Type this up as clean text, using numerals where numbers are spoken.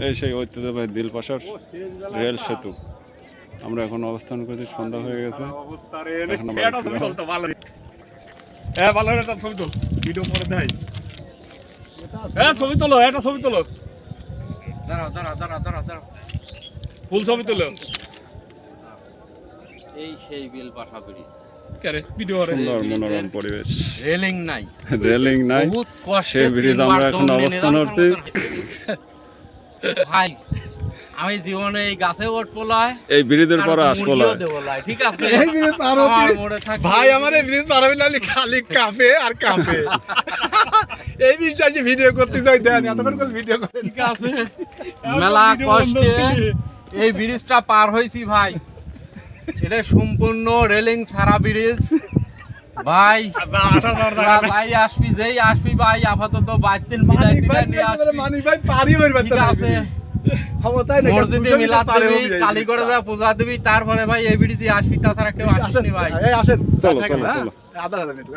এই সেই ঐতিহ্যবাহী দিলপাশার রেল সেতু। আমরা এখন অবস্থান করছি, সন্ধ্যা হয়ে গেছে। ছবি তোলো, একটা ছবি তোলো, ফুল ছবি তোলো। এই সেই বেলপাশা ব্রিজ, সুন্দর মনোরম পরিবেশ, রেলিং নাই, রেলিং নাই, বহুত কষ্টে সেই ব্রিজ আমরা এখন অবস্থান করছি। ভাই আমি জীবনে এই গাছে উঠবো লয়, এই ব্রিজের পর আসবো না। ঠিক আছে এই ব্রিজ পার হতে আমার মনে থাকে ভাই, আমার এই ব্রিজ পার হইলে আমি খালি কাঁপে আর কাঁপে। এই ব্রিজটা যে ভিডিও করতে যাই দেন, এতক্ষণ করে ভিডিও করেন। ঠিক আছে, মেলা কষ্টে এই ব্রিজটা পার হয়েছি ভাই। এটা সম্পূর্ণ রেলিং ছাড়া ব্রিজ ভাই। ভাই আসবি, যেই আসবি ভাই, আপাতত বাইতেন বিদায় দিতে নিয়ে আসবি। মানি ভাই পারি হইবে, ঠিক আছে, ক্ষমতায় নাই, মসজিদে মিলাদ দিবি, কালী করে যা পূজা দিবি, তারপরে ভাই এই ব্রিজে আসবি, তাছাড়া কেউ আসেনি ভাই। এই আসেন, চলো থাকেন, চলো হ্যাঁ? চলো। আদার মিনিট